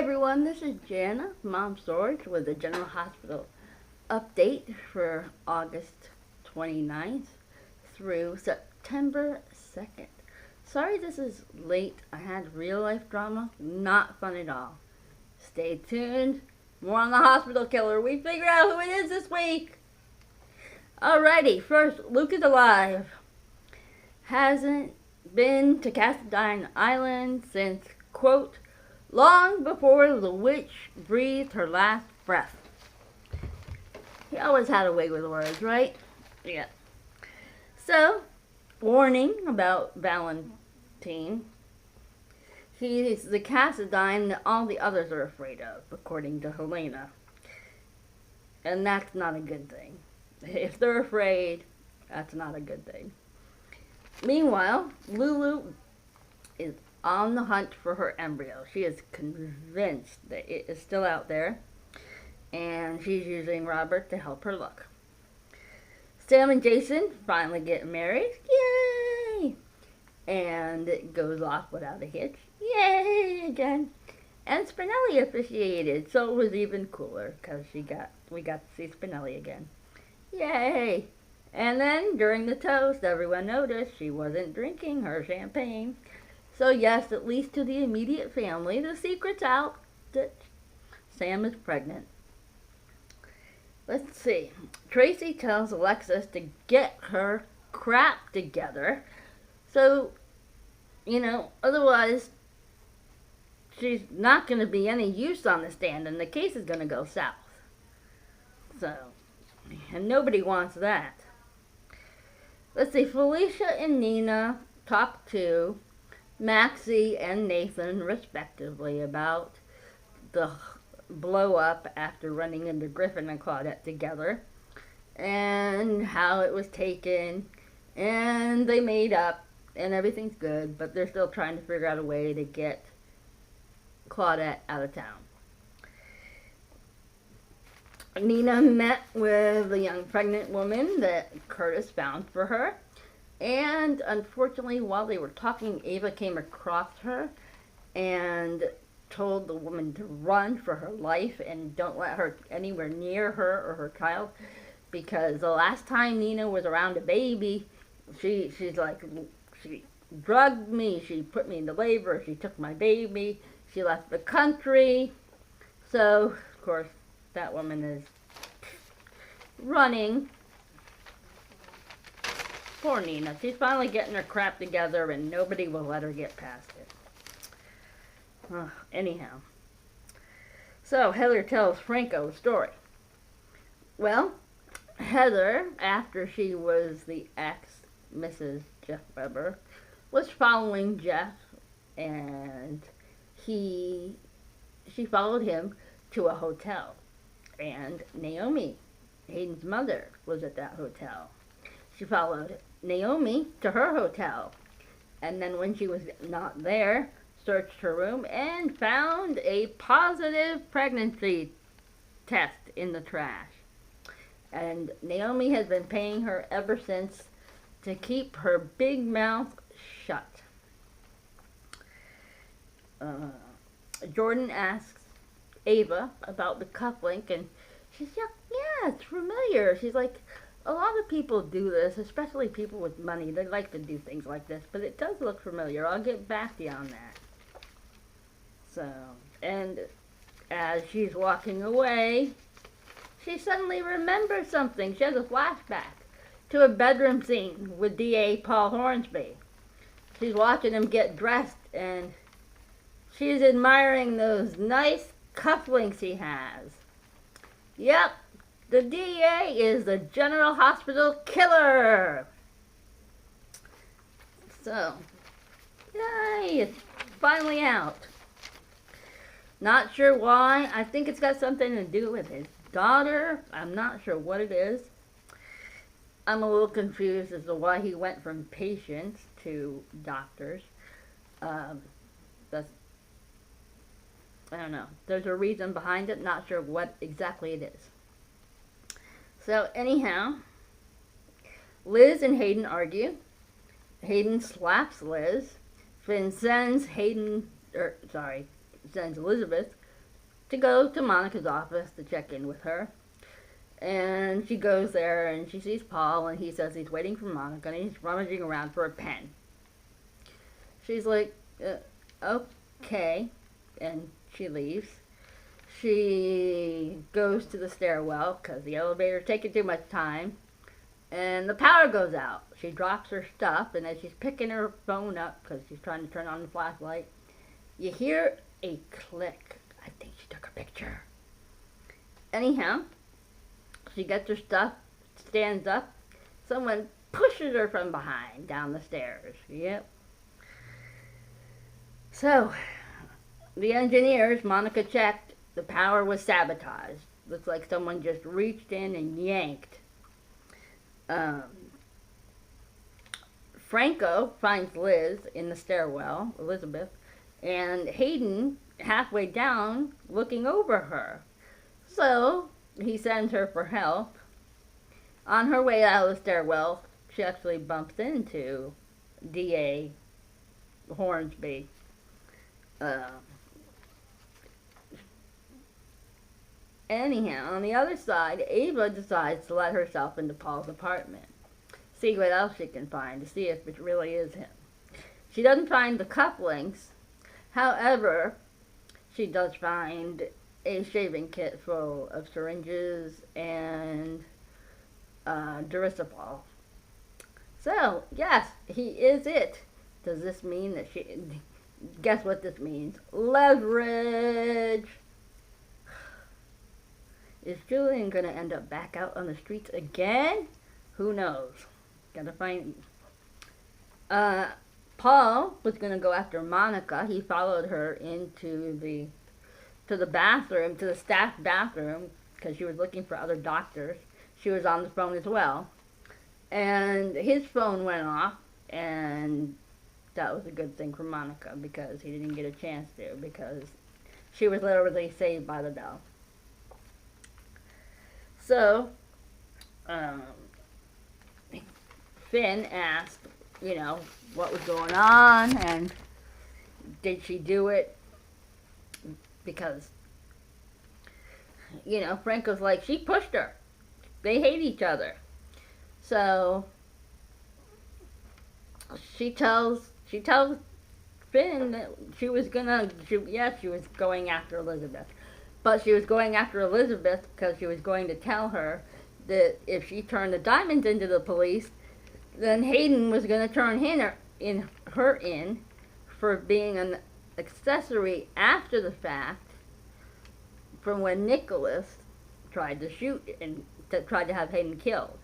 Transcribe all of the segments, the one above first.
everyone, this is Jana, Mom Sorge, with the General Hospital update for August 29th through September 2nd. Sorry this is late. I had real life drama. Not fun at all. Stay tuned. More on the hospital killer. We figure out who it is this week. Alrighty, first, Luke is alive. Hasn't been to Cassadine Island since, quote, long before the witch breathed her last breath. He always had a way with words, right? Yeah. So, warning about Valentine. He's the Cassadine that all the others are afraid of, according to Helena. And that's not a good thing. If they're afraid, that's not a good thing. Meanwhile, Lulu is on the hunt for her embryo. She is convinced that it is still out there, and she's using Robert to help her look. Sam and Jason finally get married. Yay! And it goes off without a hitch. Yay! Again. And Spinelli officiated, so it was even cooler because we got to see Spinelli again. Yay! And then, during the toast, everyone noticed she wasn't drinking her champagne. So yes, at least to the immediate family, the secret's out that Sam is pregnant. Let's see. Tracy tells Alexis to get her crap together. So, otherwise she's not going to be any use on the stand and the case is going to go south. So, and nobody wants that. Let's see, Felicia and Nina talk to Maxie and Nathan, respectively, about the blow up after running into Griffin and Claudette together, and how it was taken, and they made up, and everything's good, but they're still trying to figure out a way to get Claudette out of town. Nina met with a young pregnant woman that Curtis found for her. And unfortunately, while they were talking, Ava came across her and told the woman to run for her life and don't let her anywhere near her or her child. Because the last time Nina was around a baby, she's like, she drugged me, she put me into labor, she took my baby, she left the country. So, of course, that woman is running. Poor Nina. She's finally getting her crap together and nobody will let her get past it. Anyhow. So, Heather tells Franco the story. Well, Heather, after she was the ex-Mrs. Jeff Weber, was following Jeff, and she followed him to a hotel. And Naomi, Hayden's mother, was at that hotel. She followed Naomi to her hotel. And then when she was not there, searched her room and found a positive pregnancy test in the trash. And Naomi has been paying her ever since to keep her big mouth shut. Jordan asks Ava about the cufflink, and she's like, yeah, it's familiar. She's like, a lot of people do this, especially people with money. They like to do things like this, but it does look familiar. I'll get back to you on that. So, and as she's walking away, she suddenly remembers something. She has a flashback to a bedroom scene with DA Paul Hornsby. She's watching him get dressed, and she's admiring those nice cufflinks he has. Yep, the DA is the General Hospital killer. So, yay, it's finally out. Not sure why. I think it's got something to do with his daughter. I'm not sure what it is. I'm a little confused as to why he went from patients to doctors. I don't know. There's a reason behind it. Not sure what exactly it is. So anyhow, Liz and Hayden argue. Hayden slaps Liz. Finn sends Elizabeth to go to Monica's office to check in with her. And she goes there and she sees Paul, and he says he's waiting for Monica, and he's rummaging around for a pen. She's like, okay, and she leaves. She goes to the stairwell because the elevator's taking too much time, and the power goes out. She drops her stuff, and as she's picking her phone up because she's trying to turn on the flashlight, you hear a click. I think she took a picture. Anyhow, she gets her stuff, stands up. Someone pushes her from behind down the stairs. Yep. So, the engineers, Monica checked, the power was sabotaged. Looks like someone just reached in and yanked. Franco finds Liz in the stairwell, Elizabeth, and Hayden halfway down looking over her. So, he sends her for help. On her way out of the stairwell, she actually bumps into D.A. Hornsby. Anyhow, on the other side, Ava decides to let herself into Paul's apartment. See what else she can find, to see if it really is him. She doesn't find the cufflinks. However, she does find a shaving kit full of syringes and Duracell. So, yes, he is it. Does this mean that she... Guess what this means? Leverage! Is Julian going to end up back out on the streets again? Who knows? Gotta find... Paul was going to go after Monica. He followed her into the bathroom, to the staff bathroom, because she was looking for other doctors. She was on the phone as well. And his phone went off, and that was a good thing for Monica, because he didn't get a chance to, because she was literally saved by the bell. So, Finn asked, what was going on, and did she do it? Because, Franco's like, she pushed her. They hate each other. So, she tells Finn that she was going after Elizabeth. But she was going after Elizabeth because she was going to tell her that if she turned the diamonds into the police, then Hayden was going to turn her in for being an accessory after the fact from when Nicholas tried to shoot and tried to have Hayden killed.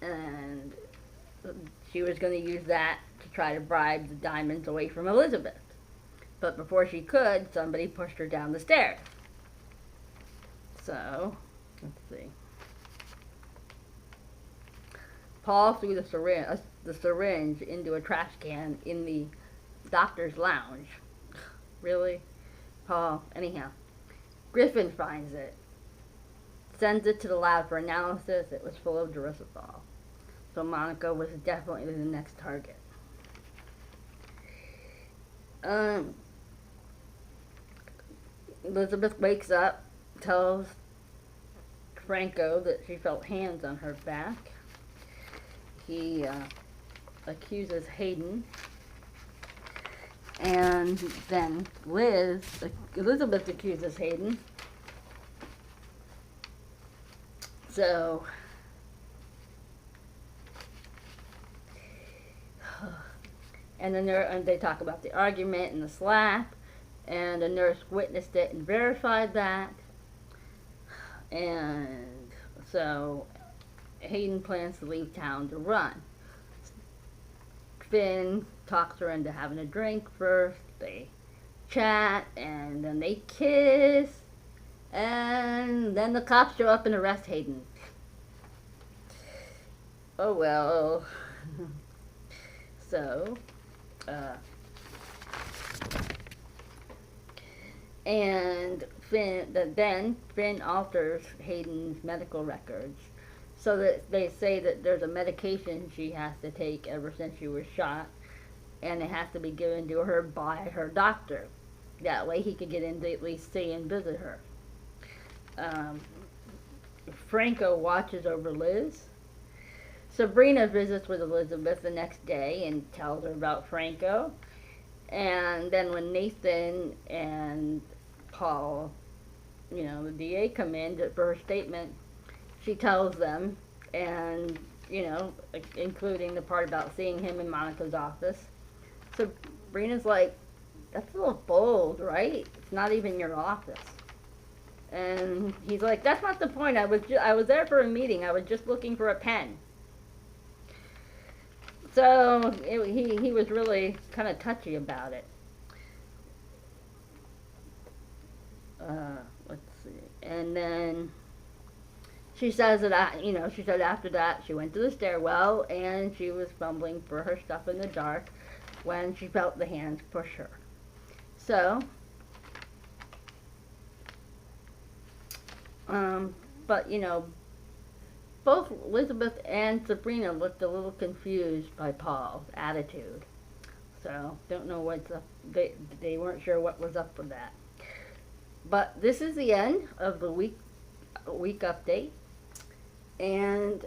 And she was going to use that to try to bribe the diamonds away from Elizabeth. But before she could, somebody pushed her down the stairs. So, let's see. Paul threw the syringe into a trash can in the doctor's lounge. Really? Paul, anyhow. Griffin finds it. Sends it to the lab for analysis. It was full of Duracell. So Monica was definitely the next target. Elizabeth wakes up, tells Franco that she felt hands on her back. He accuses Hayden. And then Elizabeth accuses Hayden. So, and they talk about the argument and the slap, and the nurse witnessed it and verified that. And so Hayden plans to leave town to run. Finn talks her into having a drink first. They chat, and then they kiss, and then the cops show up and arrest Hayden. Oh well. So, and Finn alters Hayden's medical records so that they say that there's a medication she has to take ever since she was shot, and it has to be given to her by her doctor. That way he could get in to at least see and visit her. Um, Franco watches over Liz. Sabrina visits with Elizabeth the next day and tells her about Franco. And then when Nathan and Paul, the DA, come in for her statement, she tells them, and, including the part about seeing him in Monica's office. Sabrina's like, that's a little bold, right? It's not even your office. And he's like, that's not the point. I was there for a meeting. I was just looking for a pen. So he was really kind of touchy about it. Let's see. And then she says that, she said after that she went to the stairwell and she was fumbling for her stuff in the dark when she felt the hands push her. So, but both Elizabeth and Sabrina looked a little confused by Paul's attitude. So, don't know what's up. They weren't sure what was up with that. But this is the end of the week update. And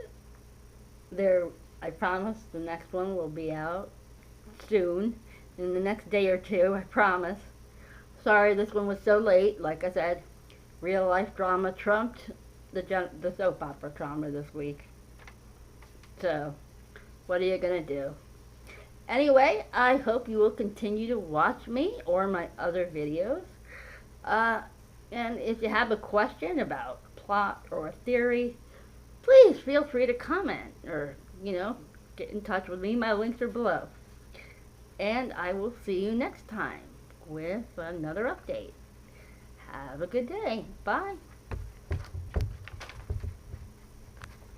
I promise the next one will be out soon. In the next day or two, I promise. Sorry this one was so late. Like I said, real life drama trumped the soap opera drama this week. So, what are you gonna do? Anyway, I hope you will continue to watch me or my other videos. And if you have a question about plot or a theory, please feel free to comment or, get in touch with me. My links are below. And I will see you next time with another update. Have a good day. Bye.